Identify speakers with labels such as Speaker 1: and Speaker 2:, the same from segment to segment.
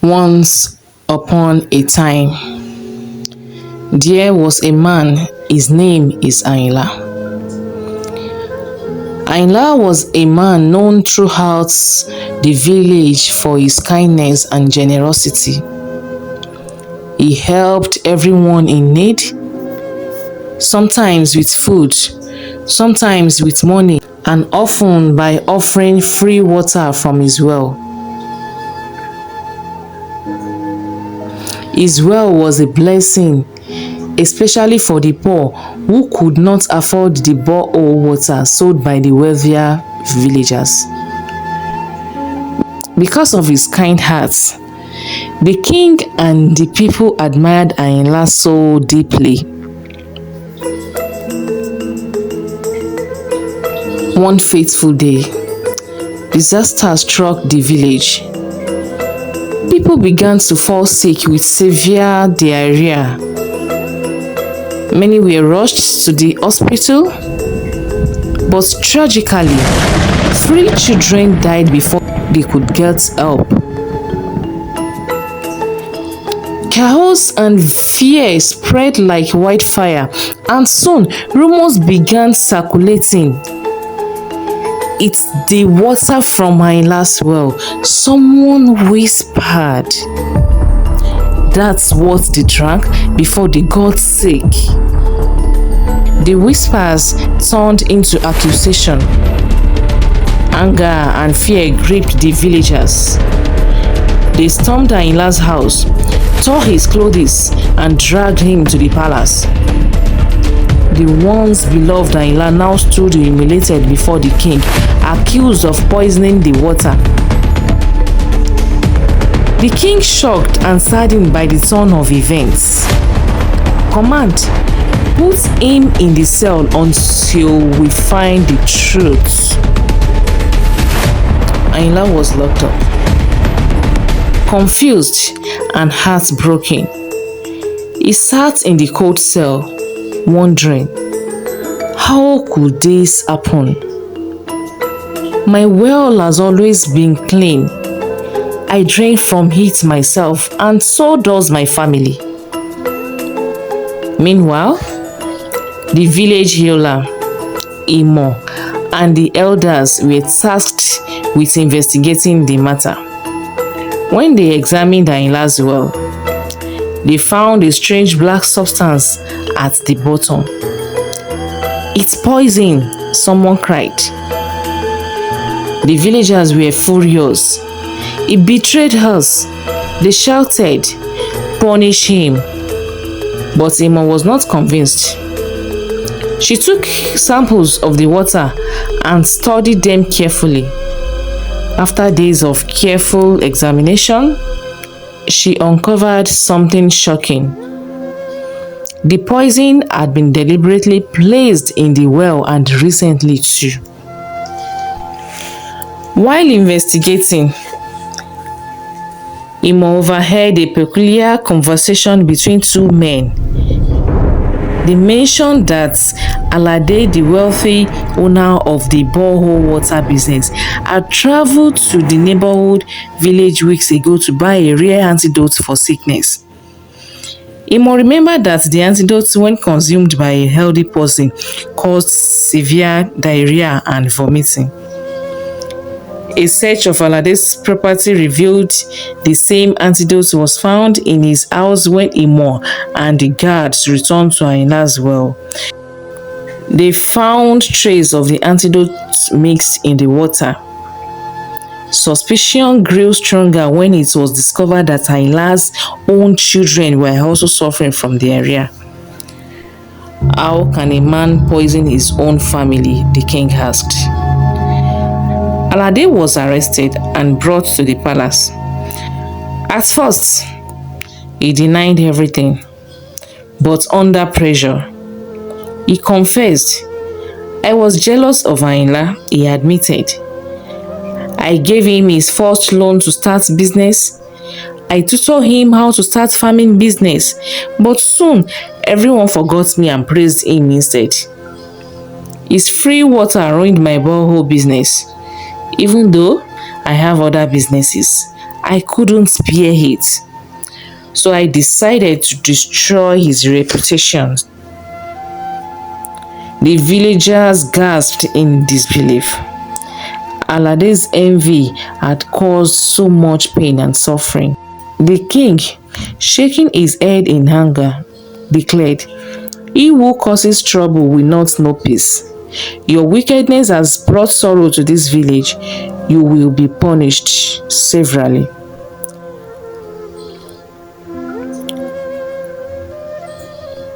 Speaker 1: Once upon a time, there was a man, his name is Ayinla. Ayinla was a man known throughout the village for his kindness and generosity. He helped everyone in need, sometimes with food, sometimes with money, and often by offering free water from his well. His well was a blessing, especially for the poor who could not afford the borehole water sold by the wealthier villagers. Because of his kind heart, the king and the people admired Ayinla so deeply. One fateful day, disaster struck the village. People began to fall sick with severe diarrhea. Many were rushed to the hospital, but tragically, 3 children died before they could get help. Chaos and fear spread like wildfire, and soon rumors began circulating. It's the water from Ayinla's well, someone whispered. That's what they drank before they got sick. The whispers turned into accusation. Anger and fear gripped the villagers. They stormed Ayinla's house, tore his clothes, and dragged him to the palace. The once beloved Ayinla now stood humiliated before the king, accused of poisoning the water. The king, shocked and saddened by the turn of events, command, put him in the cell until we find the truth. Ayinla was locked up, confused and heartbroken. He sat in the cold cell, wondering, how could this happen? My well has always been clean. I drink from it myself, and so does my family. Meanwhile, the village healer, Imo, and the elders were tasked with investigating the matter. When they examined Ayinla's well, they found a strange black substance at the bottom. It's poison, someone cried. The villagers were furious. He betrayed us. They shouted, punish him. But Emma was not convinced. She took samples of the water and studied them carefully. After days of careful examination, she uncovered something shocking. The poison had been deliberately placed in the well, and recently too. While investigating, Imo overheard a peculiar conversation between 2 men. They mentioned that Olóore, the wealthy owner of the borehole water business, had traveled to the neighborhood village weeks ago to buy a rare antidote for sickness. Imo remembered that the antidote, when consumed by a healthy person, caused severe diarrhea and vomiting. A search of Olóore's property revealed the same antidote was found in his house when Imo and the guards returned to Ayinla's well. They found traces of the antidote mixed in the water. Suspicion grew stronger when it was discovered that Ayinla's own children were also suffering from diarrhea. How can a man poison his own family? The king asked. Olóore was arrested and brought to the palace. At first, he denied everything, but under pressure, he confessed. I was jealous of Ayinla, he admitted. I gave him his first loan to start business. I tutored him how to start farming business, but soon everyone forgot me and praised him instead. His free water ruined my borehole business. Even though I have other businesses, I couldn't bear it. So I decided to destroy his reputation. The villagers gasped in disbelief. Alade's envy had caused so much pain and suffering. The king, shaking his head in anger, declared, "He who causes trouble will not know peace. Your wickedness has brought sorrow to this village. You will be punished severely."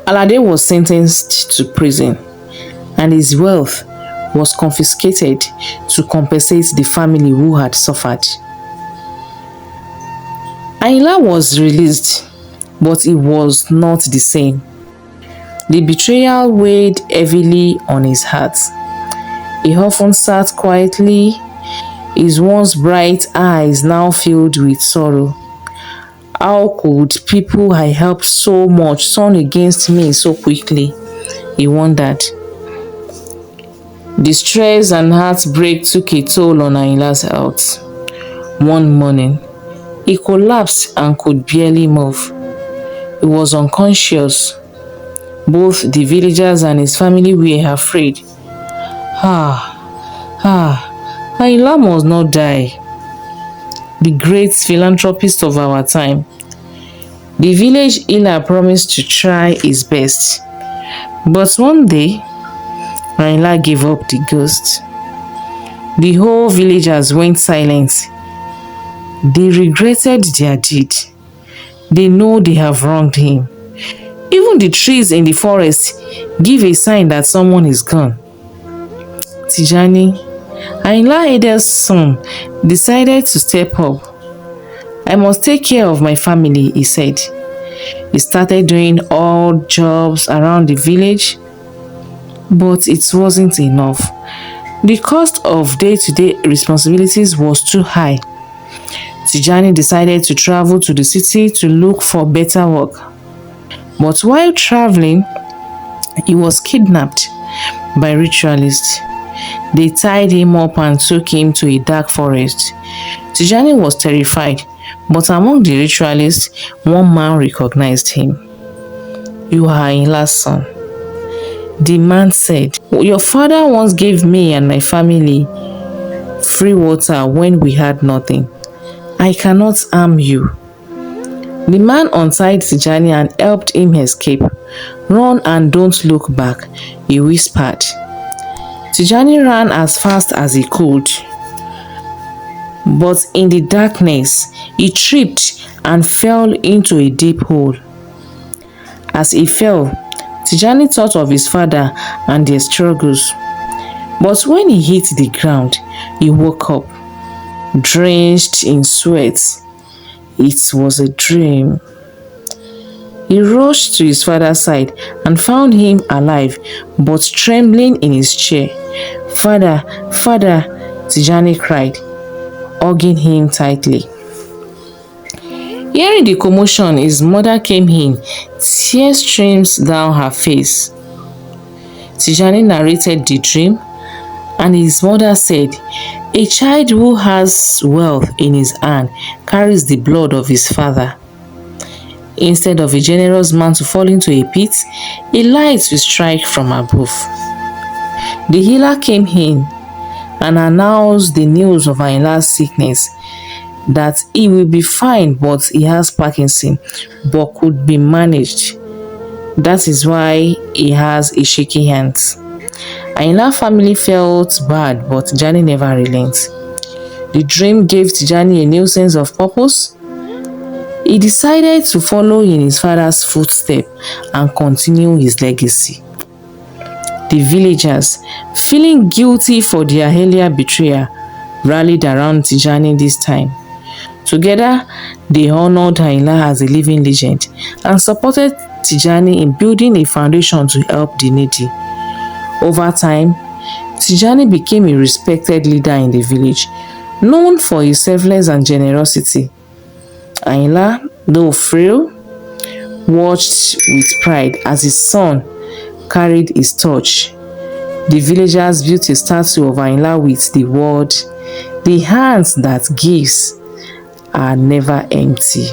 Speaker 1: Alade was sentenced to prison, and his wealth was confiscated to compensate the family who had suffered. Ayinla was released, but it was not the same. The betrayal weighed heavily on his heart. He often sat quietly, his once bright eyes now filled with sorrow. How could people I helped so much turn against me so quickly? He wondered. The stress and heartbreak took a toll on Ayinla's health. One morning, he collapsed and could barely move. He was unconscious. Both the villagers and his family were afraid. Ayinla must not die. The great philanthropist of our time. The village healer promised to try his best. But one day, Ayinla gave up the ghost. The whole villagers went silent. They regretted their deed. They know they have wronged him. Even the trees in the forest give a sign that someone is gone. Tijani, Ayinla's eldest son, decided to step up. "I must take care of my family," he said. He started doing odd jobs around the village, but it wasn't enough. The cost of day-to-day responsibilities was too high. Tijani decided to travel to the city to look for better work. But while traveling, he was kidnapped by ritualists. They tied him up and took him to a dark forest. Tijani was terrified, but among the ritualists, one man recognized him. "You are Ayinla's son." The man said, "Your father once gave me and my family free water when we had nothing. I cannot harm you." The man untied Tijani and helped him escape. "Run and don't look back," he whispered. Tijani ran as fast as he could. But in the darkness, he tripped and fell into a deep hole. As he fell, Tijani thought of his father and their struggles. But when he hit the ground, he woke up, drenched in sweat. It was a dream. He rushed to his father's side and found him alive, but trembling in his chair. "Father, Father," Tijani cried, hugging him tightly. Hearing the commotion, his mother came in, tears streamed down her face. Tijani narrated the dream, and his mother said, "A child who has wealth in his hand carries the blood of his father. Instead of a generous man to fall into a pit, a light will strike from above." The healer came in and announced the news of Ayinla's sickness, that he will be fine, but he has Parkinson, but could be managed. That is why he has a shaky hand. Ayinla's family felt bad, but Tijani never relents. The dream gave Tijani a new sense of purpose. He decided to follow in his father's footsteps and continue his legacy. The villagers, feeling guilty for their earlier betrayal, rallied around Tijani this time. Together, they honored Ayinla as a living legend and supported Tijani in building a foundation to help the needy. Over time, Tijani became a respected leader in the village, known for his selflessness and generosity. Ayinla, though frail, watched with pride as his son carried his torch. The villagers built a statue of Ayinla with the word, "The hands that gives," are never empty.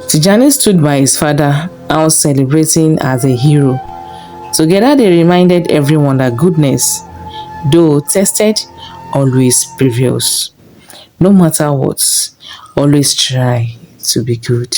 Speaker 1: Tijani stood by his father out celebrating as a hero. Together they reminded everyone that goodness, though tested, always prevails. No matter what, always try to be good.